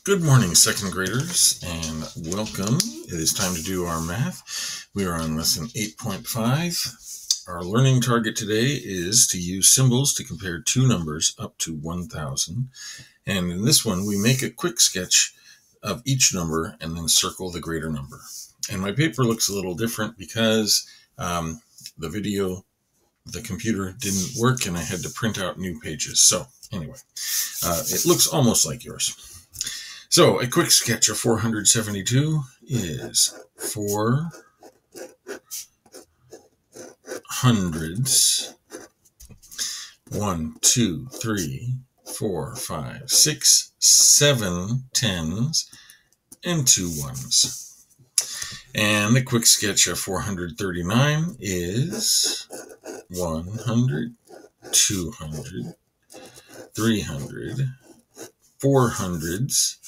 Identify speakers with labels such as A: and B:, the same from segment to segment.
A: Good morning, second graders, and welcome. It is time to do our math. We are on lesson 8.5. Our learning target today is to use symbols to compare two numbers up to 1,000. And in this one, we make a quick sketch of each number and then circle the greater number. And my paper looks a little different because the computer didn't work and I had to print out new pages. So anyway, it looks almost like yours. So a quick sketch of 472 is 4 hundreds, 1, 2, 3, 4, 5, 6, 7 tens, and 2 ones. And a quick sketch of 439 is 100, 200, 300, 400s,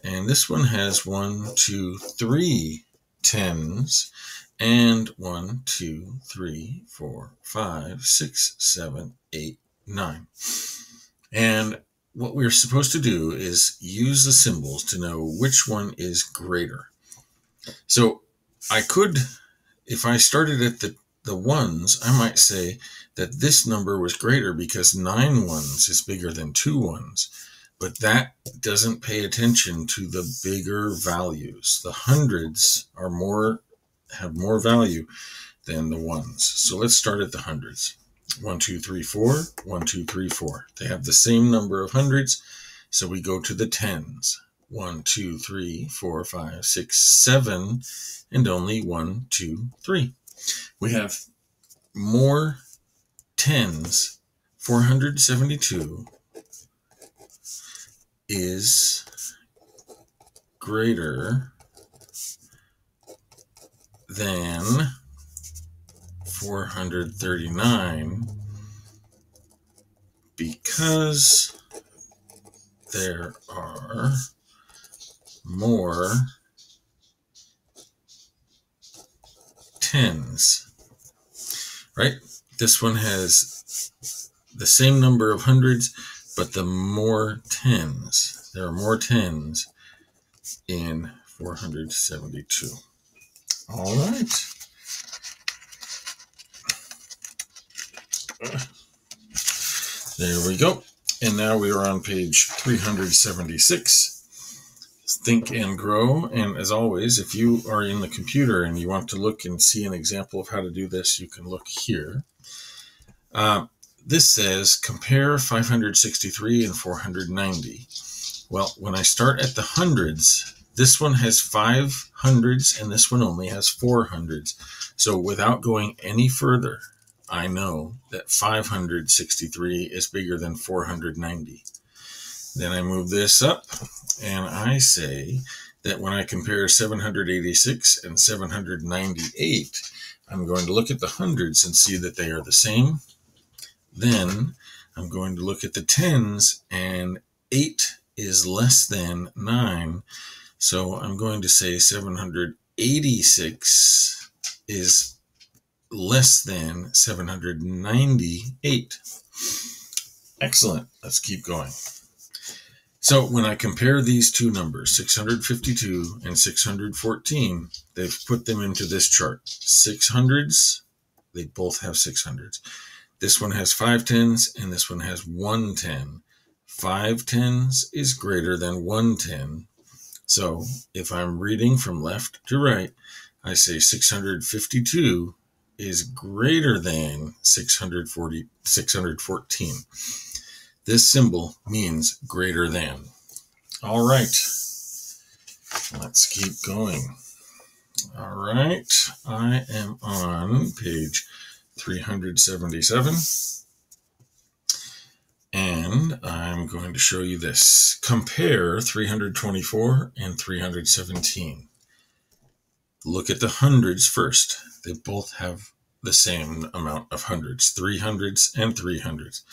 A: and this one has 1, 2, 3 tens, and 1, 2, 3, 4, 5, 6, 7, 8, 9. And what we're supposed to do is use the symbols to know which one is greater. So I could, if I started at the ones, I might say that this number was greater because 9 ones is bigger than 2 ones. But that doesn't pay attention to the bigger values. The hundreds have more value than the ones. So let's start at the hundreds. 1, 2, 3, 4, 1, 2, 3, 4. They have the same number of hundreds, so we go to the tens. 1, 2, 3, 4, 5, 6, 7, and only 1, 2, 3. We have more tens. 472 is greater than 439 because there are more tens, right? This one has the same number of hundreds, but the more tens. There are more tens in 472. All right. There we go. And now we are on page 376. Think and grow. And as always, if you are in the computer and you want to look and see an example of how to do this, you can look here. This says compare 563 and 490. Well, when I start at the hundreds, this one has 5 hundreds and this one only has 4 hundreds. So without going any further, I know that 563 is bigger than 490. Then I move this up and I say that when I compare 786 and 798, I'm going to look at the hundreds and see that they are the same. Then I'm going to look at the tens, and 8 is less than 9. So I'm going to say 786 is less than 798. Excellent. Let's keep going. So when I compare these two numbers, 652 and 614, they've put them into this chart. 600s, they both have 600s. This one has 5 tens and this one has 1 10. 5 tens is greater than 1 10. So if I'm reading from left to right, I say 652 is greater than 614. This symbol means greater than. All right. Let's keep going. All right. I am on page 377, and I'm going to show you this. Compare 324 and 317. Look at the hundreds first. They both have the same amount of hundreds, 300s and 300s.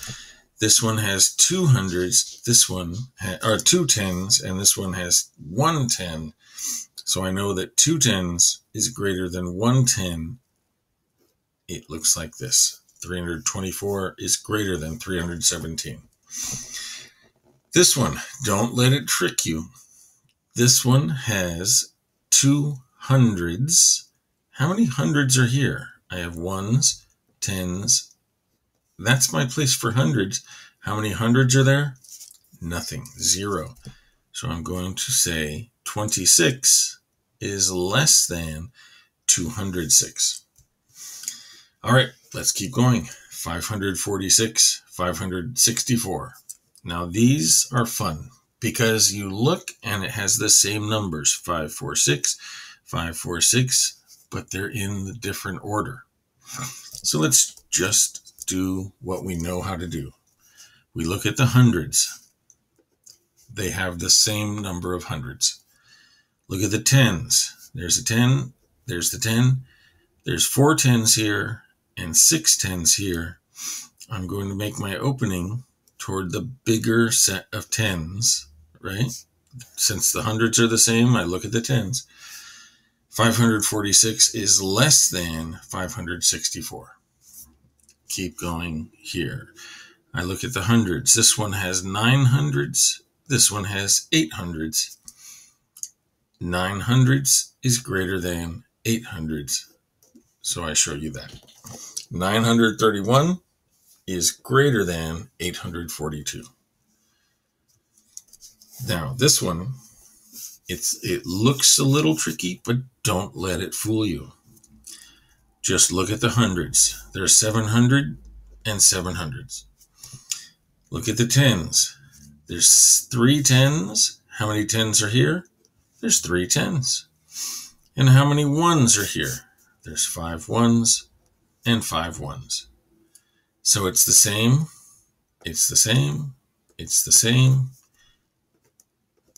A: This one has 2 hundreds, this one are 2 tens, and this one has 1 10. So I know that 2 tens is greater than 1 10. It looks like this. 324 is greater than 317. This one, don't let it trick you. This one has 2 hundreds. How many hundreds are here? I have ones, tens. That's my place for hundreds. How many hundreds are there? Nothing, 0. So I'm going to say 26 is less than 206. All right, let's keep going. 546, 564. Now these are fun because you look and it has the same numbers, 546, 546, but they're in the different order. So let's just do what we know how to do. We look at the hundreds. They have the same number of hundreds. Look at the tens. There's a 10, there's the 10, there's 4 tens here and 6 tens here. I'm going to make my opening toward the bigger set of tens, right? Since the hundreds are the same, I look at the tens. 546 is less than 564. Keep going here. I look at the hundreds. This one has 9 hundreds. This one has 8 hundreds. 9 hundreds is greater than 8 hundreds. So I show you that. 931 is greater than 842. Now this one, it looks a little tricky, but don't let it fool you. Just look at the hundreds. There are 700 and 700s. Look at the tens. There's 3 tens. How many tens are here? There's 3 tens. And how many ones are here? There's 5 ones and 5 ones. So it's the same. It's the same. It's the same.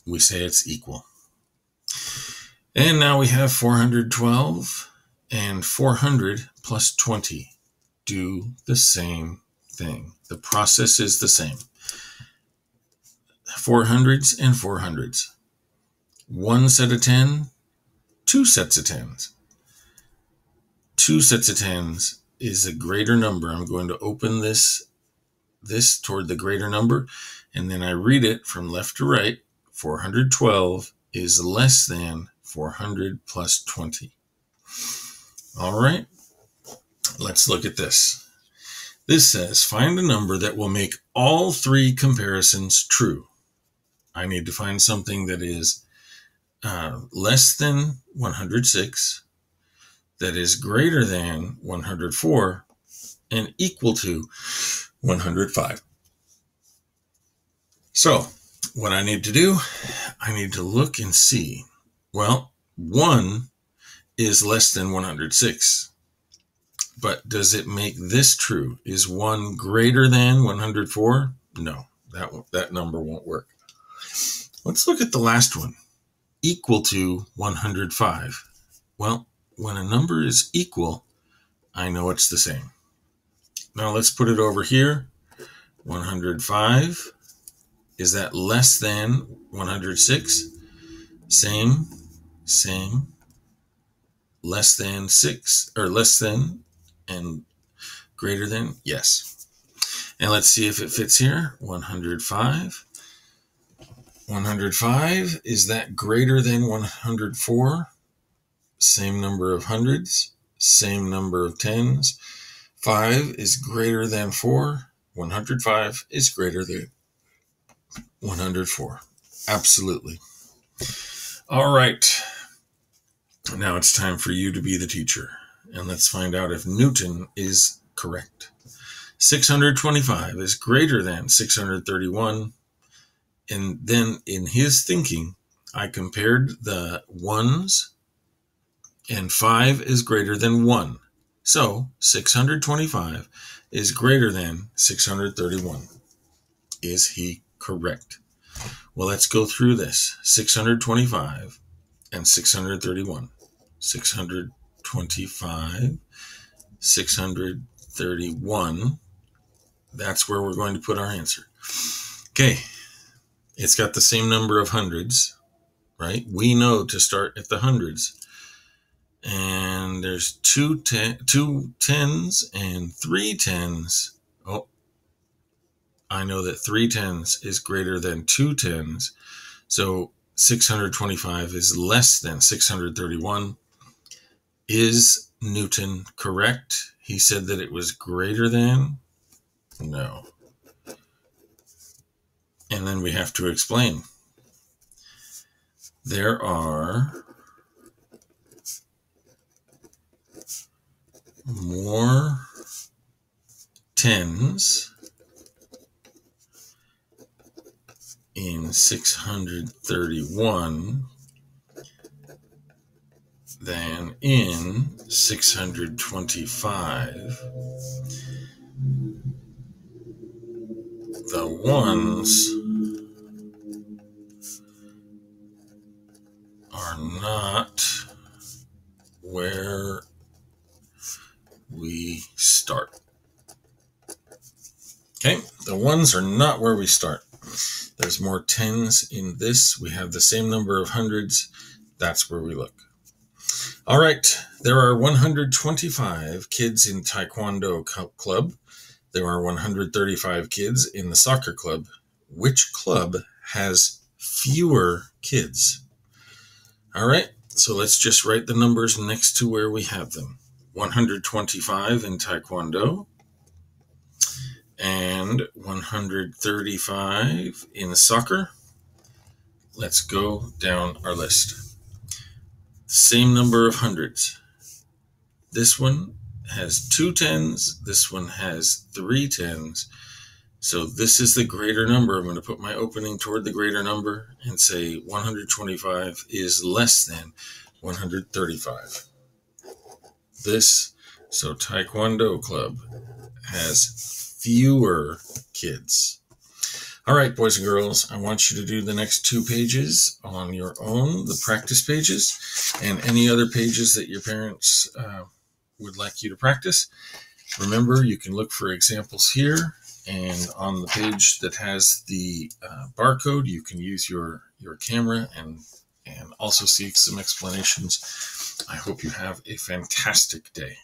A: We say it's equal. And now we have 412 and 400 plus 20 do the same thing. The process is the same. 400s and 400s. 1 set of 10, 2 sets of 10s. 2 sets of 10s is a greater number. I'm going to open this toward the greater number, and then I read it from left to right. 412 is less than 400 plus 20. All right, let's look at this. This says, find a number that will make all 3 comparisons true. I need to find something that is less than 106, that is greater than 104, and equal to 105. So what I need to do, I need to look and see. Well, 1 is less than 106. But does it make this true? Is 1 greater than 104? No, that number won't work. Let's look at the last one. Equal to 105. Well, when a number is equal, I know it's the same. Now let's put it over here. 105. Is that less than 106? Same. Less than 6, or less than and greater than? Yes. And let's see if it fits here. 105. 105, is that greater than 104? Same number of hundreds, same number of tens. 5 is greater than 4. 105 is greater than 104. Absolutely. All right. Now it's time for you to be the teacher. And let's find out if Newton is correct. 625 is greater than 631. And then in his thinking, I compared the ones, and 5 is greater than 1. So 625 is greater than 631. Is he correct? Well, let's go through this. 625 and 631. 625, 631. That's where we're going to put our answer. Okay. It's got the same number of hundreds, right? We know to start at the hundreds. And there's 2 tens and 3 tens. Oh, I know that 3 tens is greater than 2 tens. So 625 is less than 631. Is Newton correct? He said that it was greater than? No. And then we have to explain. There are more tens in 631 than in 625. The ones are not where we start. Okay, the ones are not where we start. There's more tens in this. We have the same number of hundreds. That's where we look. All right, there are 125 kids in Taekwondo club. There are 135 kids in the soccer club. Which club has fewer kids? All right, so let's just write the numbers next to where we have them. 125 in Taekwondo and 135 in soccer. Let's go down our list. Same number of hundreds. This one has 2 tens. This one has 3 tens. So this is the greater number. I'm going to put my opening toward the greater number and say 125 is less than 135. So Taekwondo club has fewer kids. All right, boys and girls, I want you to do the next 2 pages on your own, the practice pages, and any other pages that your parents would like you to practice. Remember, you can look for examples here, and on the page that has the barcode, you can use your camera and also see some explanations. I hope you have a fantastic day.